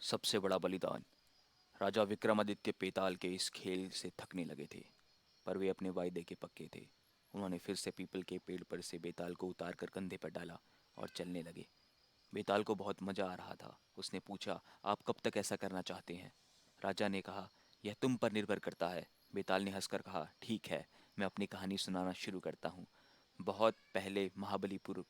सबसे बड़ा बलिदान। राजा विक्रमादित्य बेताल के इस खेल से थकने लगे थे, पर वे अपने वायदे के पक्के थे। उन्होंने फिर से पीपल के पेड़ पर से बेताल को उतार कर कंधे पर डाला और चलने लगे। बेताल को बहुत मजा आ रहा था। उसने पूछा, आप कब तक ऐसा करना चाहते हैं? राजा ने कहा, यह तुम पर निर्भर करता है। बेताल ने हंसकर कहा, ठीक है, मैं अपनी कहानी सुनाना शुरू करता हूँ। बहुत पहले महाबलीपुर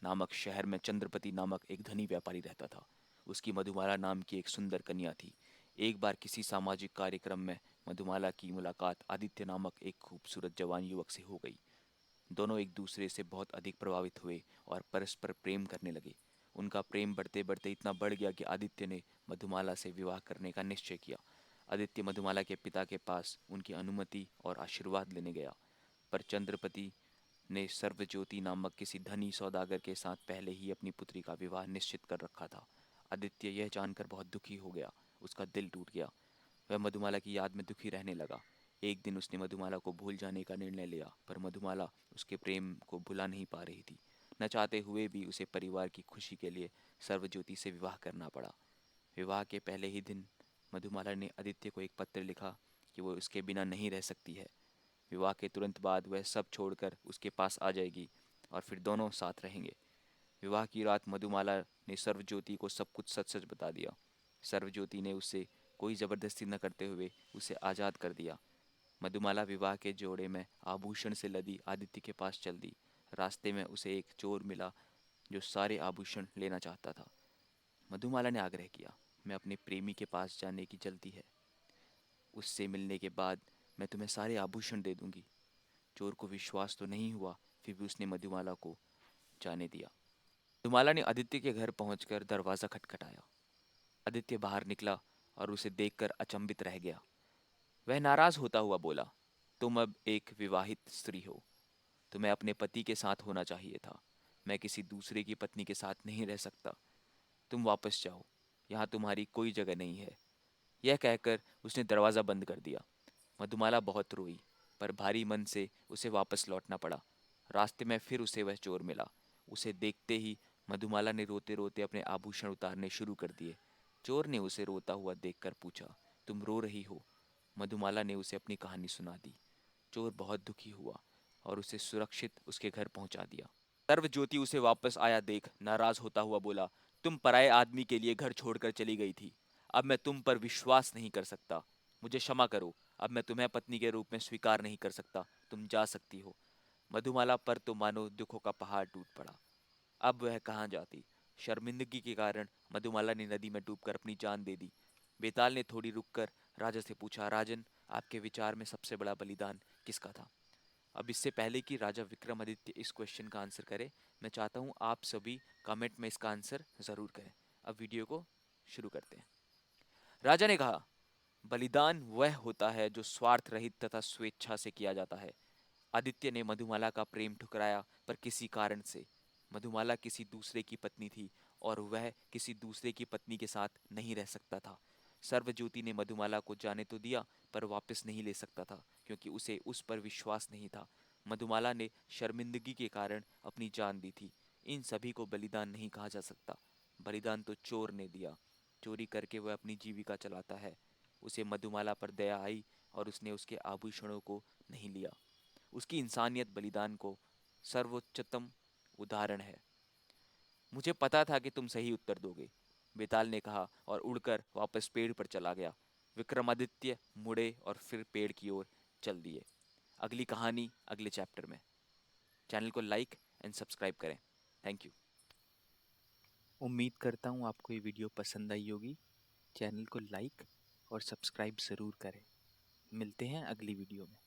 नामक शहर में चंद्रपति नामक एक धनी व्यापारी रहता था। उसकी मधुमाला नाम की एक सुंदर कन्या थी। एक बार किसी सामाजिक कार्यक्रम में मधुमाला की मुलाकात आदित्य नामक एक खूबसूरत जवान युवक से हो गई। दोनों एक दूसरे से बहुत अधिक प्रभावित हुए और परस्पर प्रेम करने लगे। उनका प्रेम बढ़ते बढ़ते इतना बढ़ गया कि आदित्य ने मधुमाला से विवाह करने का निश्चय किया। आदित्य मधुमाला के पिता के पास उनकी अनुमति और आशीर्वाद लेने गया, पर चंद्रपति ने सर्वज्योति नामक किसी धनी सौदागर के साथ पहले ही अपनी पुत्री का विवाह निश्चित कर रखा था। आदित्य यह जानकर बहुत दुखी हो गया। उसका दिल टूट गया। वह मधुमाला की याद में दुखी रहने लगा। एक दिन उसने मधुमाला को भूल जाने का निर्णय लिया, पर मधुमाला उसके प्रेम को भुला नहीं पा रही थी। न चाहते हुए भी उसे परिवार की खुशी के लिए सर्वज्योति से विवाह करना पड़ा। विवाह के पहले ही दिन मधुमाला ने आदित्य को एक पत्र लिखा कि वो उसके बिना नहीं रह सकती है। विवाह के तुरंत बाद वह सब छोड़कर उसके पास आ जाएगी और फिर दोनों साथ रहेंगे। विवाह की रात मधुमाला ने सर्वज्योति को सब कुछ सच सच बता दिया। सर्वज्योति ने उसे कोई ज़बरदस्ती न करते हुए उसे आज़ाद कर दिया। मधुमाला विवाह के जोड़े में आभूषण से लदी आदित्य के पास चल दी। रास्ते में उसे एक चोर मिला जो सारे आभूषण लेना चाहता था। मधुमाला ने आग्रह किया, मैं अपने प्रेमी के पास जाने की जल्दी है। उससे मिलने के बाद मैं तुम्हें सारे आभूषण दे दूंगी। चोर को विश्वास तो नहीं हुआ, फिर भी उसने मधुमाला को जाने दिया। मधुमाला ने आदित्य के घर पहुंचकर दरवाज़ा खटखटाया। आदित्य बाहर निकला और उसे देखकर अचंभित रह गया। वह नाराज होता हुआ बोला, तुम अब एक विवाहित स्त्री हो। तुम्हें अपने पति के साथ होना चाहिए था। मैं किसी दूसरे की पत्नी के साथ नहीं रह सकता। तुम वापस जाओ, यहाँ तुम्हारी कोई जगह नहीं है। यह कहकर उसने दरवाज़ा बंद कर दिया। मधुमाला बहुत रोई, पर भारी मन से उसे वापस लौटना पड़ा। रास्ते में फिर उसे वह चोर मिला। उसे देखते ही मधुमाला ने रोते रोते अपने आभूषण उतारने शुरू कर दिए। चोर ने उसे रोता हुआ देखकर पूछा, तुम रो रही हो? मधुमाला ने उसे अपनी कहानी सुना दी। चोर बहुत दुखी हुआ और उसे सुरक्षित उसके घर पहुंचा दिया। सर्वज्योति उसे वापस आया देख नाराज होता हुआ बोला, तुम पराये आदमी के लिए घर छोड़कर चली गई थी। अब मैं तुम पर विश्वास नहीं कर सकता। मुझे क्षमा करो। अब मैं तुम्हें पत्नी के रूप में स्वीकार नहीं कर सकता। तुम जा सकती हो। मधुमाला पर तो मानो दुखों का पहाड़ टूट पड़ा। अब वह कहाँ जाती। शर्मिंदगी के कारण मधुमाला ने नदी में डूबकर अपनी जान दे दी। बेताल ने थोड़ी रुककर राजा से पूछा, राजन, आपके विचार में सबसे बड़ा बलिदान किसका था? अब इससे पहले कि राजा विक्रमादित्य इस क्वेश्चन का आंसर करे, मैं चाहता हूँ आप सभी कमेंट में इसका आंसर ज़रूर करें। अब वीडियो को शुरू करते हैं। राजा ने कहा, बलिदान वह होता है जो स्वार्थ रहित तथा स्वेच्छा से किया जाता है। आदित्य ने मधुमाला का प्रेम ठुकराया, पर किसी कारण से। मधुमाला किसी दूसरे की पत्नी थी और वह किसी दूसरे की पत्नी के साथ नहीं रह सकता था। सर्वज्योति ने मधुमाला को जाने तो दिया, पर वापस नहीं ले सकता था, क्योंकि उसे उस पर विश्वास नहीं था। मधुमाला ने शर्मिंदगी के कारण अपनी जान दी थी। इन सभी को बलिदान नहीं कहा जा सकता। बलिदान तो चोर ने दिया। चोरी करके वह अपनी जीविका चलाता है। उसे मधुमाला पर दया आई और उसने उसके आभूषणों को नहीं लिया। उसकी इंसानियत बलिदान को सर्वोच्चतम उदाहरण है। मुझे पता था कि तुम सही उत्तर दोगे, बेताल ने कहा और उड़कर वापस पेड़ पर चला गया। विक्रमादित्य मुड़े और फिर पेड़ की ओर चल दिए। अगली कहानी अगले चैप्टर में। चैनल को लाइक एंड सब्सक्राइब करें। Thank you. उम्मीद करता हूँ आपको ये वीडियो पसंद आई होगी। चैनल को लाइक और सब्सक्राइब ज़रूर करें। मिलते हैं अगली वीडियो में।